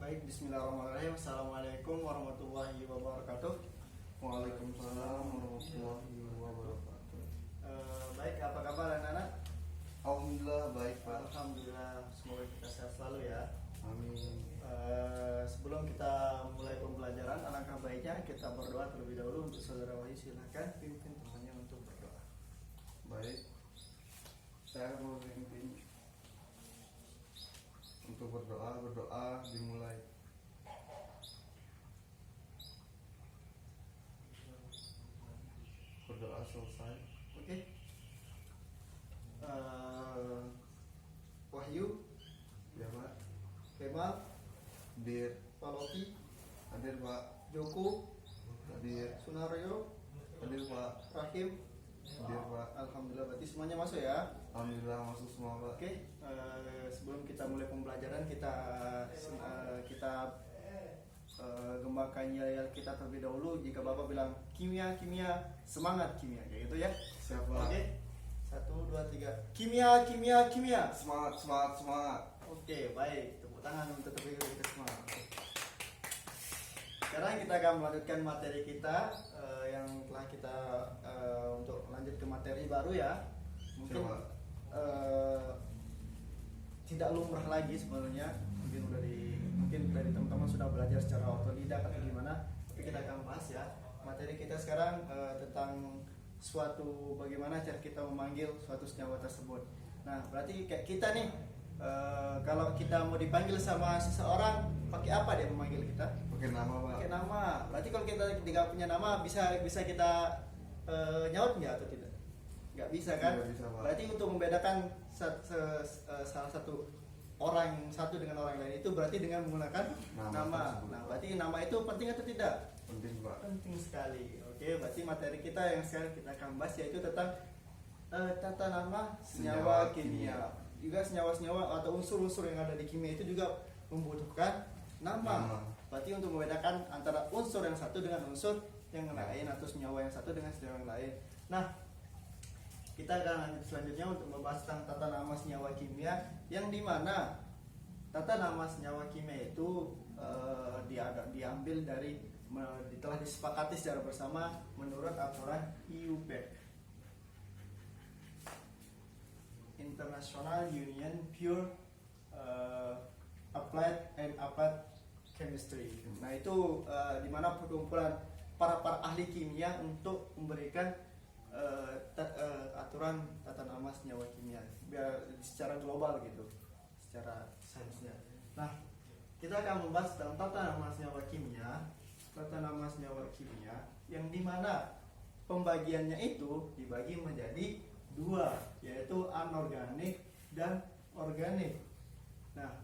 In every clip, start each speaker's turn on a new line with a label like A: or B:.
A: Baik, bismillahirrahmanirrahim. Assalamualaikum warahmatullahi wabarakatuh.
B: Waalaikumsalam warahmatullahi wabarakatuh.
A: Baik, apa kabar anak-anak?
B: Alhamdulillah baik Pak.
A: Alhamdulillah, semoga kita sehat selalu ya.
B: Amin.
A: Sebelum kita mulai pembelajaran, alangkah baiknya kita berdoa terlebih dahulu. Untuk saudara Wahyu, silakan pimpin temannya untuk berdoa.
B: Baik. Saya mau memimpin untuk berdoa dimulai. Berdoa selesai.
A: Oke. Wahyu,
B: Ya Pak.
A: Kemal,
B: Hadir.
A: Paloki,
B: Hadir Pak.
A: Joko,
B: Hadir.
A: Sunario,
B: Hadir Pak.
A: Rahim.
B: Hadir Pak.
A: Alhamdulillah, berarti semuanya masuk ya.
B: Alhamdulillah masuk semua Pak.
A: Oke, sebelum kita mulai pembelajaran kita gembakan yel kita terlebih dahulu. Jika Bapak bilang kimia, semangat kimia, kayak gitu ya.
B: Siap Pak.
A: Oke, 1, 2, 3. Kimia.
B: Semangat.
A: Oke, baik. Tepuk tangan untuk kita semua. Sekarang kita akan melanjutkan materi kita yang telah kita untuk lanjut ke materi baru ya. Mungkin
B: Siap, Pak.
A: tidak lumrah lagi sebenarnya. Mungkin dari teman-teman sudah belajar secara otodidak atau gimana, tapi kita akan bahas ya. Materi kita sekarang tentang bagaimana cara kita memanggil suatu senyawa tersebut. Nah, berarti kayak kita nih, kalau kita mau dipanggil sama seseorang, pakai apa dia memanggil kita?
B: Pakai nama Pak.
A: Pakai nama. Berarti kalau kita tidak punya nama, bisa kita nyaut nggak atau tidak? Nggak bisa kan?
B: Nggak bisa, Pak.
A: Berarti untuk membedakan salah satu orang satu dengan orang lain itu berarti dengan menggunakan nama.
B: tersebut.
A: Nah, berarti nama itu penting atau tidak?
B: Penting Pak.
A: Penting sekali. Oke, berarti materi kita yang sekarang kita akan bahas yaitu tentang tata nama senyawa kimia. Juga senyawa-senyawa atau unsur-unsur yang ada di kimia itu juga membutuhkan nama. Berarti untuk membedakan antara unsur yang satu dengan unsur yang lain atau senyawa yang satu dengan senyawa yang lain. Nah, kita akan lanjut selanjutnya untuk membahas tentang tata nama senyawa kimia, yang dimana tata nama senyawa kimia itu diambil dari telah disepakati secara bersama menurut aturan IUP, International Union Pure Applied Chemistry. Nah, itu dimana perkumpulan para ahli kimia untuk memberikan aturan tata nama senyawa kimia biar secara global gitu, secara sainsnya. Nah, kita akan membahas tentang tata nama senyawa kimia yang dimana pembagiannya itu dibagi menjadi dua, yaitu anorganik dan organik. Nah,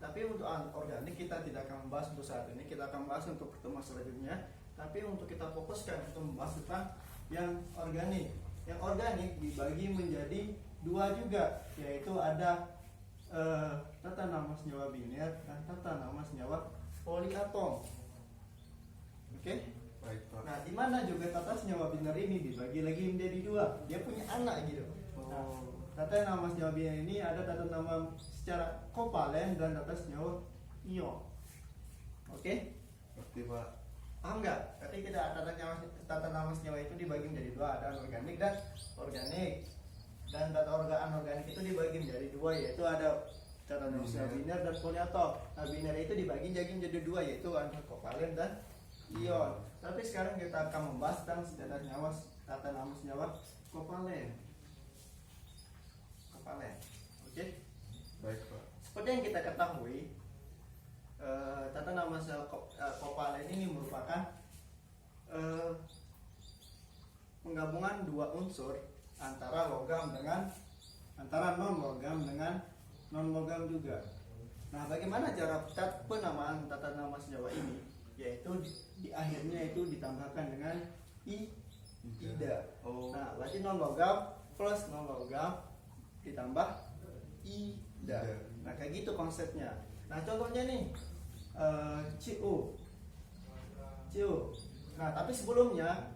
A: tapi untuk organik kita tidak akan membahas untuk saat ini, kita akan membahas untuk pertemuan selanjutnya. Tapi untuk kita fokuskan untuk membahas tentang yang organik. Yang organik dibagi menjadi dua juga, yaitu ada tata nama senyawa biner dan tata nama senyawa poliatom. Oke?
B: Baik Pak.
A: Nah, di mana juga tata senyawa biner ini dibagi lagi menjadi dua. Dia punya anak gitu. Nah, tata nama senyawa biner ini ada tata nama secara kovalen dan tata senyawa ion. Oke?
B: Ngerti Pak.
A: Paham nggak? Berarti kita tata nama senyawa itu dibagi menjadi dua, ada anorganik dan organik. Dan tata anorganik itu dibagi menjadi dua, yaitu ada tata nama senyawa biner dan poliatom. Nah, biner itu dibagi menjadi dua, yaitu ada kovalen dan ion. Tapi sekarang kita akan membahas tentang tata nama senyawa kovalen. Oke?
B: Baik Pak.
A: Seperti yang kita ketahui, tata nama senyawa kovalen ini merupakan penggabungan dua unsur antara non logam dengan non logam juga. Nah, bagaimana cara penamaan tata nama senyawa ini? Yaitu di akhirnya itu ditambahkan dengan ida. Nah, berarti non logam plus non logam ditambah ida. Nah, kayak gitu konsepnya. Nah, contohnya nih CO. Nah, tapi sebelumnya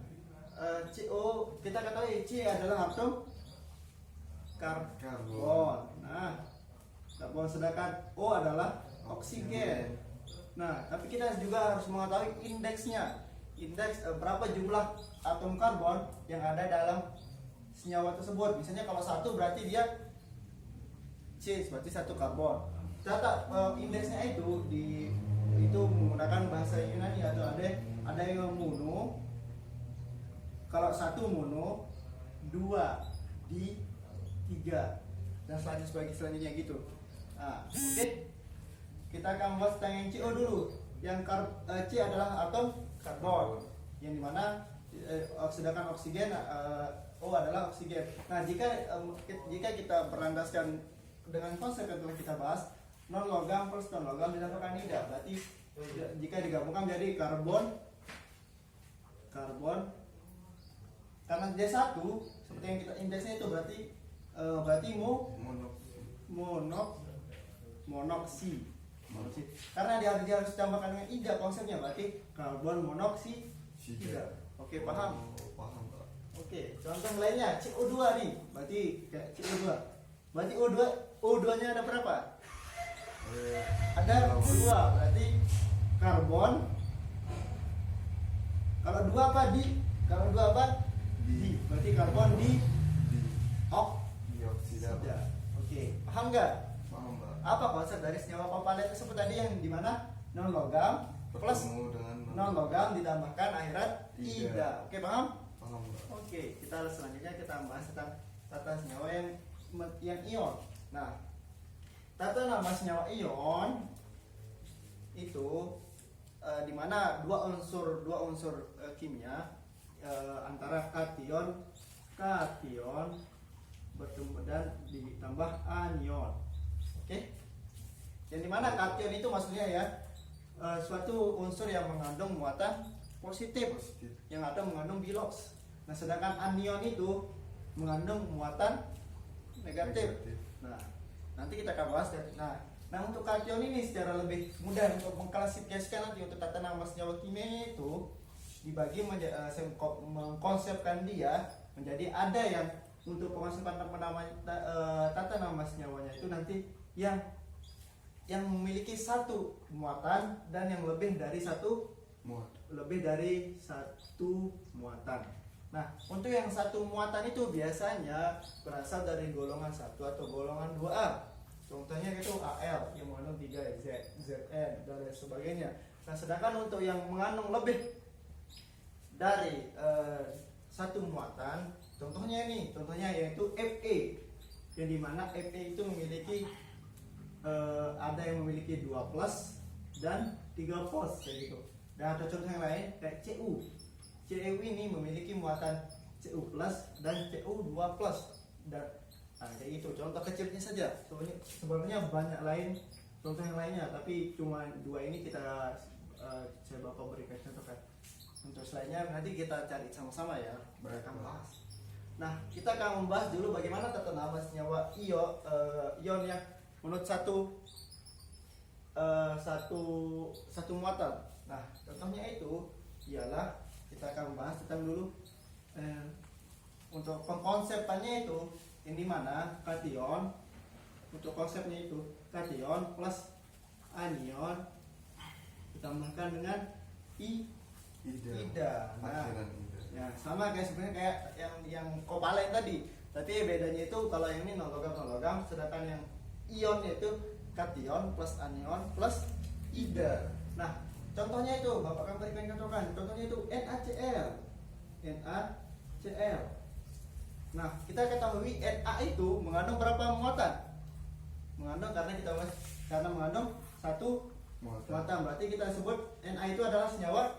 A: CO kita ketahui C adalah atom karbon. Nah, sedangkan O adalah oksigen. Nah, tapi kita juga harus mengetahui indeksnya. Indeks berapa jumlah atom karbon yang ada dalam senyawa tersebut. Misalnya kalau satu berarti dia C, berarti satu karbon. Ternyata indeksnya itu menggunakan bahasa Yunani atau ada yang mono. Kalau satu mono, dua di tiga dan selanjutnya gitu. Nah, oke. Kita akan bahas tentang yang CO dulu. Yang C adalah atom karbon, yang dimana sedangkan oksigen O adalah oksigen. Nah, jika kita berlandaskan dengan konsep yang telah kita bahas, non logam plus non logam dinamakan ida. Berarti jika digabungkan menjadi karbon karena dia satu seperti yang kita indeksnya itu berarti monoksi. Karena dia harus ditambahkan dengan ida konsepnya, berarti karbon monoksida. Oke, paham?
B: Paham, Pak.
A: Oke, contoh lainnya CO2 nih. Berarti kayak CO2. Berarti O2-nya ada berapa? Ada 2. Berarti karbon. Kalau 2 apa? Kalau 2 apa? Di. Berarti karbon
B: dioksida.
A: Oke, paham nggak?
B: Paham, Pak.
A: Apa konsep dari senyawa kovalent tersebut tadi yang dimana non logam plus
B: Bertemu dengan
A: non logam ditambahkan akhirat
B: Ida.
A: ida. Oke, paham?
B: Paham, Pak.
A: Oke, kita selanjutnya kita bahas tentang tata senyawa yang ion. Nah, tata nama senyawa ion itu di mana dua unsur kimia antara kation bertemu dan ditambah anion. Oke, yang dimana kation itu maksudnya ya suatu unsur yang mengandung muatan positif yang ada mengandung bilos. Nah, sedangkan anion itu mengandung muatan negatif. Nah, nanti kita akan bahas. Nah, untuk kation ini secara lebih mudah untuk mengklasifikasikan nanti untuk tata nama senyawa kimia itu dibagi mengkonsepkan dia menjadi ada yang untuk pengosepan tata nama senyawanya itu nanti yang memiliki satu muatan dan yang lebih dari satu muatan. Nah, untuk yang satu muatan itu biasanya berasal dari golongan 1 atau golongan 2A. Contohnya itu Al yang mengandung 3 Zn dan lain sebagainya. Nah, sedangkan untuk yang mengandung lebih dari satu muatan, contohnya yaitu Fe, yang dimana Fe itu memiliki ada yang memiliki 2 plus dan 3 plus kayak gitu. Dan ada contoh yang lain kayak Cu. Cu ini memiliki muatan Cu plus dan Cu2 plus. Dan kayak gitu. Contoh kecilnya saja. Sebenarnya banyak lain contoh yang lainnya, tapi cuma 2 ini kita saya bakal berikan contoh kan. Untuk selainnya nanti kita cari sama-sama ya.
B: Baik,
A: Akan
B: Pak.
A: bahas. Nah, kita akan membahas dulu bagaimana tata nama senyawa ion yang menurut satu muatan. Nah, contohnya itu ialah kita akan membahas tentang dulu untuk pengkonsepannya itu yang dimana kation, untuk konsepnya itu kation plus anion ditambahkan dengan ida. Nah,
B: Akhiran ida.
A: ya sama kayak sebenarnya kayak yang kovalen tadi. Tapi bedanya itu kalau yang ini non logam, sedangkan yang ion itu kation plus anion plus ida. Nah, contohnya itu Bapak akan berikan contohkan. Contohnya itu NaCl. Nah, kita ketahui Na itu mengandung berapa muatan? Karena mengandung satu muatan. Berarti kita sebut Na itu adalah senyawa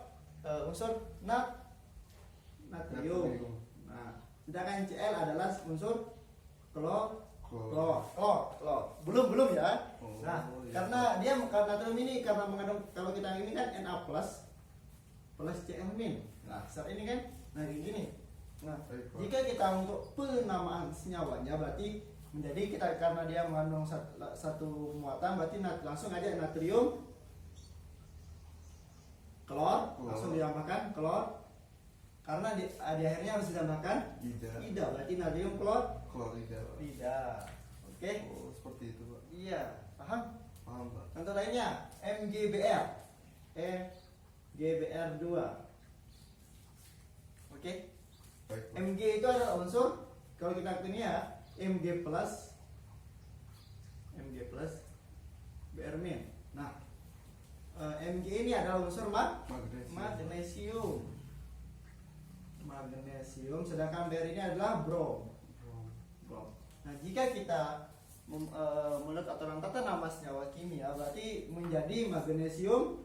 A: unsur natrium. Nah, sedangkan Cl adalah unsur klor. Belum ya. Nah, karena natrium ini karena mengandung, kalau kita ini kan Na plus Cl min. Nah, saat ini kan kayak gini. Nah, jika kita untuk penamaan senyawanya berarti menjadi kita karena dia mengandung satu muatan berarti langsung aja natrium klor langsung ditambahkan klor, karena di akhirnya harus ditambahkan ida berarti natrium klorida. Oke.
B: Oh, seperti itu, Pak.
A: Iya, paham?
B: Paham, Pak.
A: Contoh lainnya MgBr. GBR2. Oke.
B: Baik, Pak.
A: Mg itu adalah unsur, kalau kita ini ya, Mg plus Br min. Nah, Mg ini adalah unsur
B: Magnesium.
A: magnesium, sedangkan Br ini adalah brom. Nah, jika kita menurut aturan tata nama senyawa kimia, berarti menjadi magnesium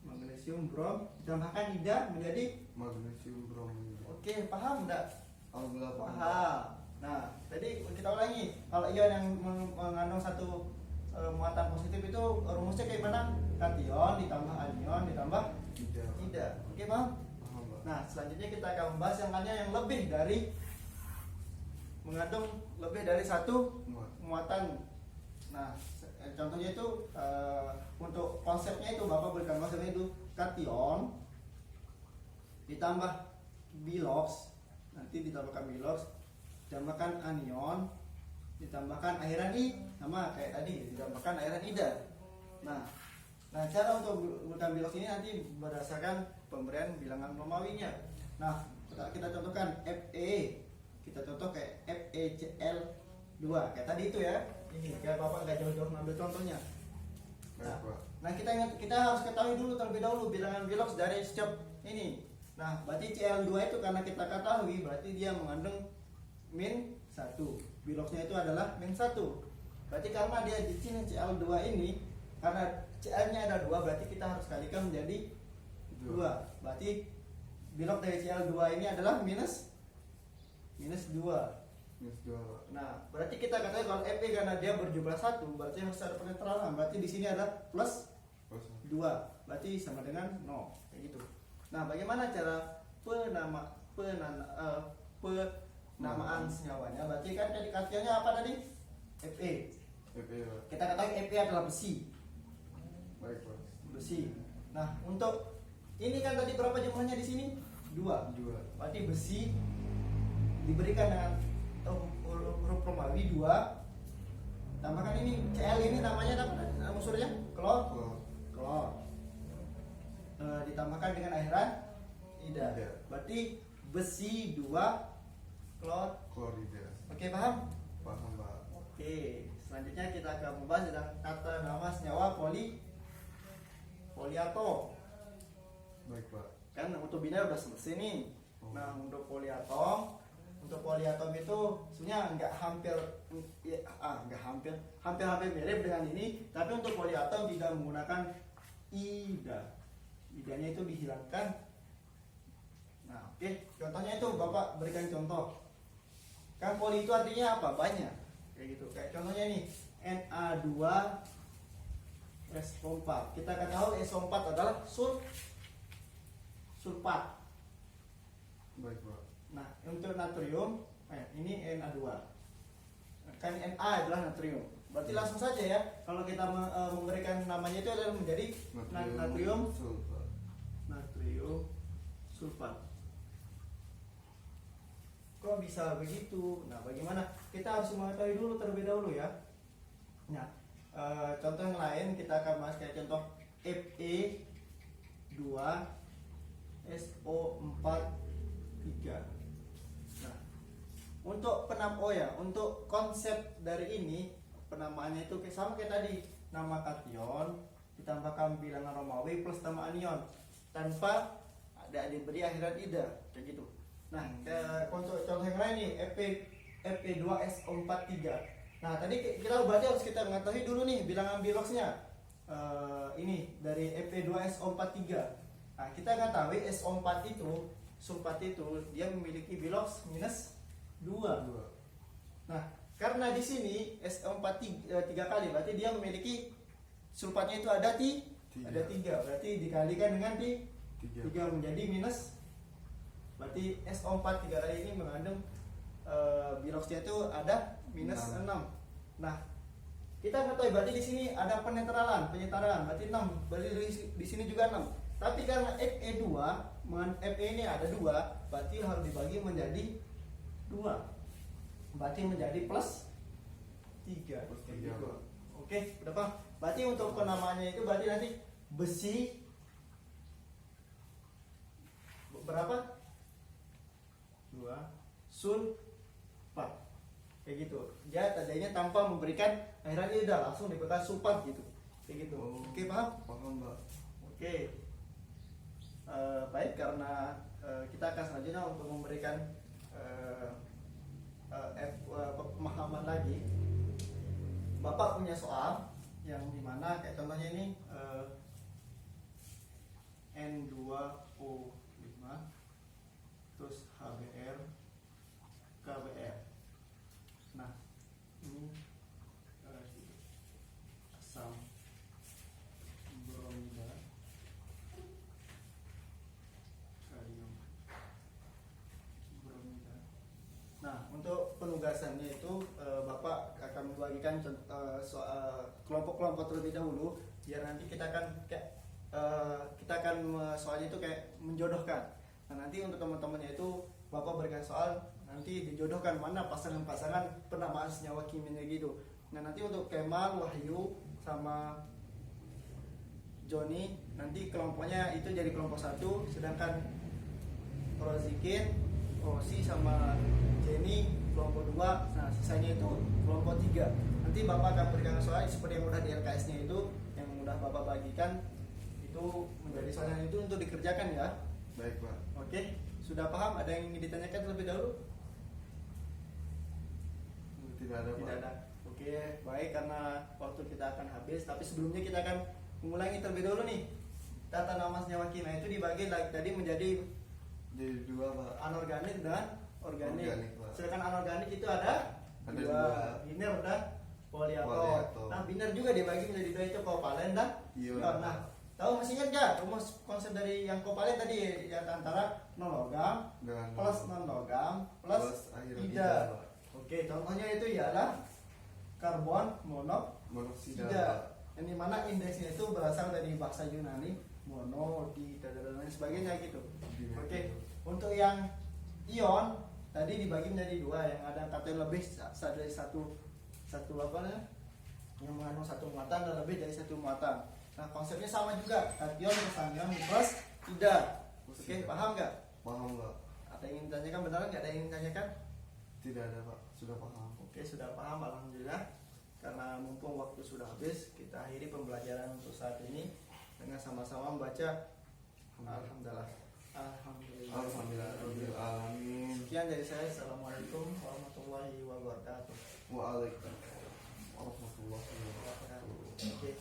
A: magnesium brom ditambahkan ida menjadi
B: Magnesium bromida.
A: oke, paham enggak?
B: Alhamdulillah paham.
A: Paham. Nah, tadi kita ulangi, kalau ion yang mengandung satu muatan positif itu rumusnya kayak mana? Kation ditambah anion ditambah
B: Tidak.
A: ida. Oke, paham?
B: Paham, Pak.
A: Nah, selanjutnya kita akan membahas yang lainnya yang lebih dari mengandung lebih dari satu muatan. Nah, contohnya itu untuk konsepnya itu Bapak berikan konsepnya itu kation ditambah bilox, nanti ditambahkan bilox, ditambahkan anion, ditambahkan airan I, sama kayak tadi ditambahkan airan ida. Nah, cara untuk berikan bilox ini nanti berdasarkan pemberian bilangan Romawinya. Nah, kita contohkan Fe, kita contoh kayak FeCl2 kayak tadi itu ya. Ini kayak Bapak nggak jauh-jauh ngambil contohnya.
B: Baik, Pak.
A: Nah, kita harus ketahui dulu terlebih dahulu bilangan bilox dari setiap ini. Nah, berarti Cl2 itu karena kita ketahui berarti dia mengandung min 1. Biloxnya itu adalah min 1. Berarti karena dia di sini Cl2 ini karena Cl-nya ada 2, berarti kita harus kalikan menjadi 2. Berarti bilox dari Cl2 ini adalah minus 2.
B: Minus 2, Pak.
A: Nah, berarti kita katakan kalau Fe karena dia berjumlah 1, berarti harus ada penetralan. Berarti di sini ada plus 2. Berarti sama dengan 0. Kayak gitu. Nah, bagaimana cara penamaan senyawanya? Berarti kan tadi kationnya apa tadi? Fe.
B: Pak.
A: Kita katakan Fe adalah besi.
B: Baik, Pak.
A: Besi. Nah, untuk ini kan tadi berapa jumlahnya di sini? 2.
B: 2.
A: Berarti besi diberikan dengan huruf Romawi 2. Tambahkan ini Cl ini namanya apa unsurnya? Klor. Ditambahkan dengan airan ida. Berarti besi 2
B: Klorida.
A: Oke, paham?
B: Paham, Pak.
A: Oke, selanjutnya kita akan membahas tentang kata nama senyawa poliatom.
B: Baik, Pak.
A: Kan untuk biner udah selesai nih. Nah, untuk poliatom itu sebenarnya hampir mirip dengan ini, tapi untuk poliatom tidak menggunakan ida. Idanya itu dihilangkan. Nah, oke, contohnya itu Bapak berikan contoh. Kan poli itu artinya apa? Banyak. Kayak gitu. Kayak contohnya nih, Na2SO4. Kita ketahui SO4 adalah sulfat.
B: Baik, Pak.
A: Nah, untuk natrium, ini Na2. Kan Na adalah natrium. Berarti langsung saja ya, kalau kita memberikan namanya itu adalah menjadi natrium sulfat. Kok bisa begitu? Nah, bagaimana? Kita harus mengetahui dulu terlebih dahulu ya. Nah, contoh yang lain kita akan bahas kayak contoh Fe2SO43. Untuk konsep dari ini penamaannya itu sama kayak tadi, nama kation ditambahkan bilangan Romawi plus nama anion tanpa ada diberi akhiran ida kayak gitu. Nah, contoh yang lain nih Fe2SO43. Nah, tadi kita berarti harus kita mengetahui dulu nih bilangan biloxnya. Ini dari Fe2SO43. Nah, kita ketahui SO4 itu sulfat itu dia memiliki bilox minus 2. Nah, karena di sini SO4 3 kali, berarti dia memiliki sulfatnya itu ada 3. Berarti dikalikan dengan 3 menjadi minus. Berarti SO4 3 kali ini mengandung biloxnya itu ada minus 6. Nah, kita ketahui berarti di sini ada penyetaraan, berarti 6. Berarti di sini juga 6. Tapi karena Fe2, Fe ini ada 2, berarti harus dibagi menjadi 2. Berarti menjadi plus 3.
B: Plus 3, Pak.
A: Oke, udah paham? Berarti untuk penamaannya itu berarti nanti besi berapa? 2 sulfat. Kayak gitu. Dia tadinya tanpa memberikan akhirnya dia udah langsung diberikan sulfat gitu. Kayak gitu.
B: Oh.
A: Oke, paham?
B: Paham, Pak.
A: Oke. Baik, karena kita akan selanjutnya untuk memberikan pemahaman lagi. Bapak punya soal yang dimana kayak contohnya ini N2O5 terus HBr KBr. Nah, ini asam bromida kalium bromida. Nah, untuk penugasannya itu Bapak akan membagikan kelompok-kelompok terlebih dahulu biar nanti kita akan soalnya itu kayak menjodohkan. Nah, nanti untuk teman-temannya itu Bapak berikan soal nanti dijodohkan mana pasangan-pasangan penamaan senyawa kimianya gitu. Nah, nanti untuk Kemal, Wahyu sama Joni nanti kelompoknya itu jadi kelompok 1, sedangkan Rozikin, Osi sama Jenny kelompok 2. Nah, sisanya itu kelompok 3. Nanti Bapak akan berikan soal seperti yang udah di LKS-nya itu yang udah Bapak bagikan itu menjadi soalnya itu untuk dikerjakan ya.
B: Baik, Pak.
A: Oke, sudah paham? Ada yang ingin ditanyakan terlebih dahulu?
B: Tidak ada, Pak.
A: Tidak ada. Oke, baik, karena waktu kita akan habis, tapi sebelumnya kita akan mengulangi terlebih dahulu nih. Tata nama senyawa kimia itu dibagi tadi menjadi
B: Jadi 2, Pak.
A: anorganik dan organik.
B: Organik, Pak.
A: Sedangkan anorganik itu ada
B: Ada
A: 2, biner dan polyatom.
B: Polyatom.
A: Nah, biner juga dibagi menjadi 2 itu kovalen dan
B: Ion.
A: ion. Nah, tahu masih ingat gak rumus konsep dari yang kovalen tadi yang antara non logam
B: Dengan
A: plus non logam plus
B: air
A: ida.
B: Pak.
A: Oke, contohnya itu ialah karbon monoksida.
B: Monoksida, Pak.
A: Yang dimana indeksnya itu berasal dari bahasa Yunani mono, di dan lain sebagainya gitu. Oke, untuk yang ion tadi dibagi menjadi 2 yang ada kata lebih dari satu apa namanya? Yang mengandung satu muatan dan lebih dari satu muatan. Nah, konsepnya sama juga, kation plus anion plus tidak. Oke, paham nggak?
B: Paham, Pak.
A: Ada yang ingin ditanyakan, beneran nggak ada yang ingin ditanyakan?
B: Tidak ada, Pak. Sudah paham.
A: Oke, sudah paham, alhamdulillah. Karena mumpung waktu sudah habis, kita akhiri pembelajaran untuk saat ini dengan sama-sama membaca Alhamdulillah. Alhamdulillah.
B: Alhamdulillah. Alamin.
A: Sekian dari saya. Assalamualaikum warahmatullahi wabarakatuh.
B: Waalaikumsalam warahmatullahi wabarakatuh.
A: Oke,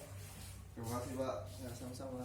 B: Terima kasih, Pak.
A: ya, sama-sama.